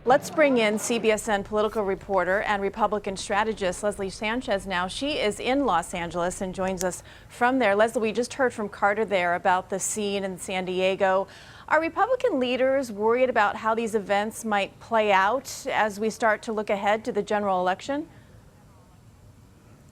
Let's bring in CBSN political reporter and Republican strategist Leslie Sanchez now. She is in Los Angeles and joins us from there. Leslie, we just heard from Carter there about the scene in San Diego. Are Republican leaders worried about how these events might play out as we start to look ahead to the general election?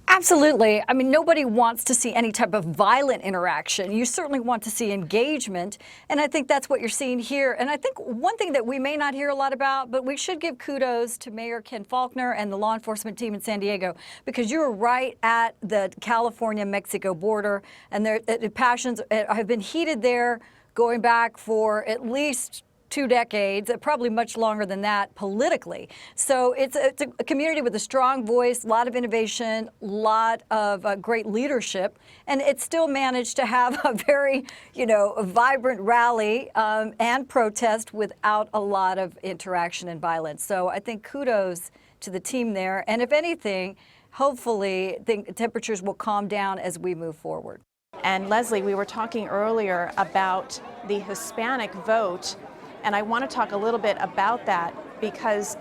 Absolutely. I mean, nobody wants to see any type of violent interaction. You certainly want to see engagement. And I think that's what you're seeing here. And I think one thing that we may not hear a lot about, but we should give kudos to Mayor Ken Faulconer and the law enforcement team in San Diego, because you're right at the California-Mexico border, and the passions have been heated there going back for at least 2 decades, probably much longer than that politically. So it's a community with a strong voice, a lot of innovation, a lot of great leadership, and it still managed to have a very, vibrant rally and protest without a lot of interaction and violence. So I think kudos to the team there. And if anything, hopefully temperatures will calm down as we move forward. And Leslie, we were talking earlier about the Hispanic vote. And I want to talk a little bit about that because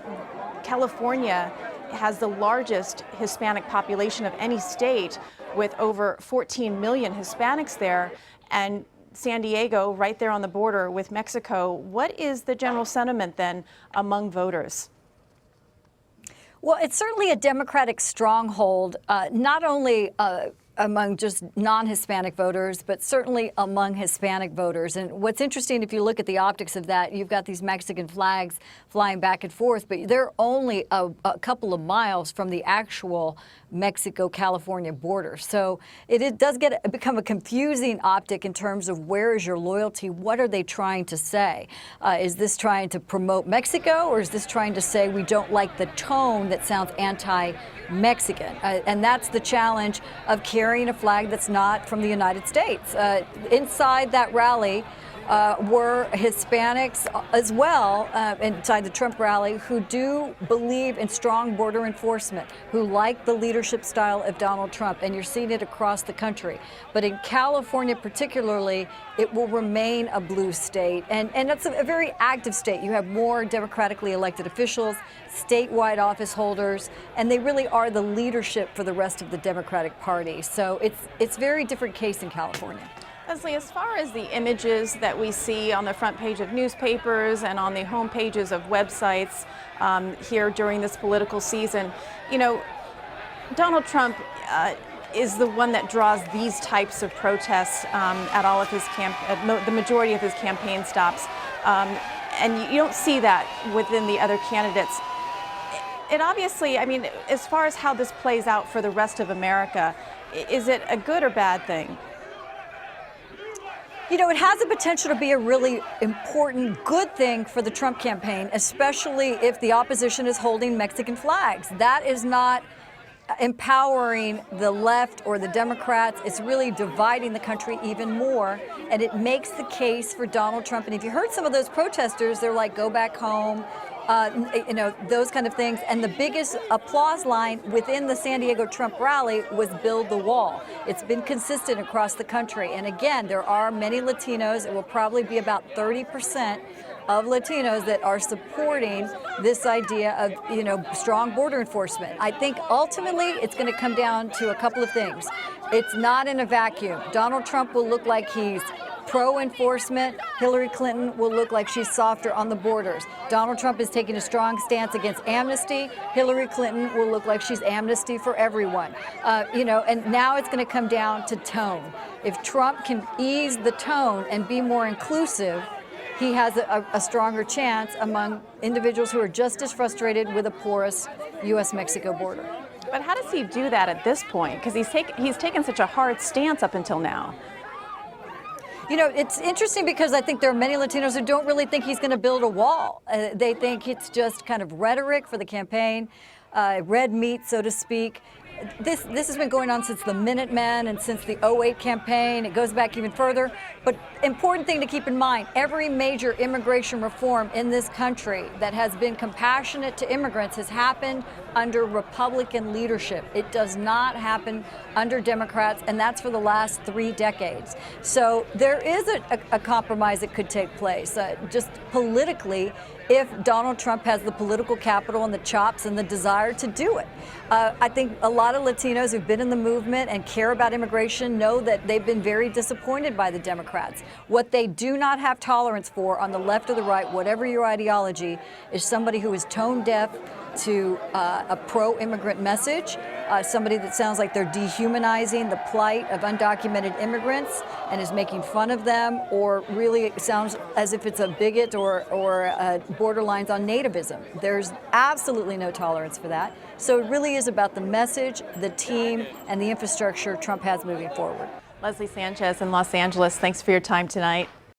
California has the largest Hispanic population of any state, with over 14 million Hispanics there, and San Diego right there on the border with Mexico. What is the general sentiment then among voters? Well, it's certainly a Democratic stronghold, not only among just non-Hispanic voters, but certainly among Hispanic voters. And what's interesting, if you look at the optics of that, you've got these Mexican flags flying back and forth, but they're only a couple of miles from the actual Mexico-California border. So it does become a confusing optic in terms of where is your loyalty? What are they trying to say? Is this trying to promote Mexico, or is this trying to say we don't like the tone that sounds anti-Mexican? And that's the challenge of carrying a flag that's not from the United States. Inside that rally were Hispanics as well, inside the Trump rally, who do believe in strong border enforcement, who like the leadership style of Donald Trump, and you're seeing it across the country. But in California particularly, it will remain a blue state, and it's a very active state. You have more democratically elected officials, statewide office holders, and they really are the leadership for the rest of the Democratic Party. So it's a very different case in California. Leslie, as far as the images that we see on the front page of newspapers and on the home pages of websites here during this political season, Donald Trump is the one that draws these types of protests at all of his the majority of his campaign stops, and you don't see that within the other candidates. It obviously, I mean, as far as how this plays out for the rest of America, is it a good or bad thing? It has the potential to be a really important, good thing for the Trump campaign, especially if the opposition is holding Mexican flags. That is not empowering the left or the Democrats. It's really dividing the country even more, and it makes the case for Donald Trump. And if you heard some of those protesters, they're like, go back home. Those kind of things. And the biggest applause line within the San Diego Trump rally was build the wall. It's been consistent across the country. And again, there are many Latinos. It will probably be about 30% of Latinos that are supporting this idea of, strong border enforcement. I think ultimately it's going to come down to a couple of things. It's not in a vacuum. Donald Trump will look like he's pro-enforcement. Hillary Clinton will look like she's softer on the borders. Donald Trump is taking a strong stance against amnesty. Hillary Clinton will look like she's amnesty for everyone. And now it's going to come down to tone. If Trump can ease the tone and be more inclusive, he has a stronger chance among individuals who are just as frustrated with a porous U.S.-Mexico border. But how does he do that at this point? Because he's taken such a hard stance up until now. It's interesting because I think there are many Latinos who don't really think he's going to build a wall. They think it's just kind of rhetoric for the campaign, red meat, so to speak. This has been going on since the Minutemen and since the '08 campaign. It goes back even further. But important thing to keep in mind, every major immigration reform in this country that has been compassionate to immigrants has happened under Republican leadership. It does not happen under Democrats, and that's for the last 3 decades. So there is a compromise that could take place. Just politically, if Donald Trump has the political capital and the chops and the desire to do it. I think a lot of Latinos who've been in the movement and care about immigration know that they've been very disappointed by the Democrats. What they do not have tolerance for on the left or the right, whatever your ideology, is somebody who is tone deaf to a pro-immigrant message, somebody that sounds like they're dehumanizing the plight of undocumented immigrants and is making fun of them, or really it sounds as if it's a bigot or borderlines on nativism. There's absolutely no tolerance for that. So it really is about the message, the team, and the infrastructure Trump has moving forward. Leslie Sanchez in Los Angeles, thanks for your time tonight.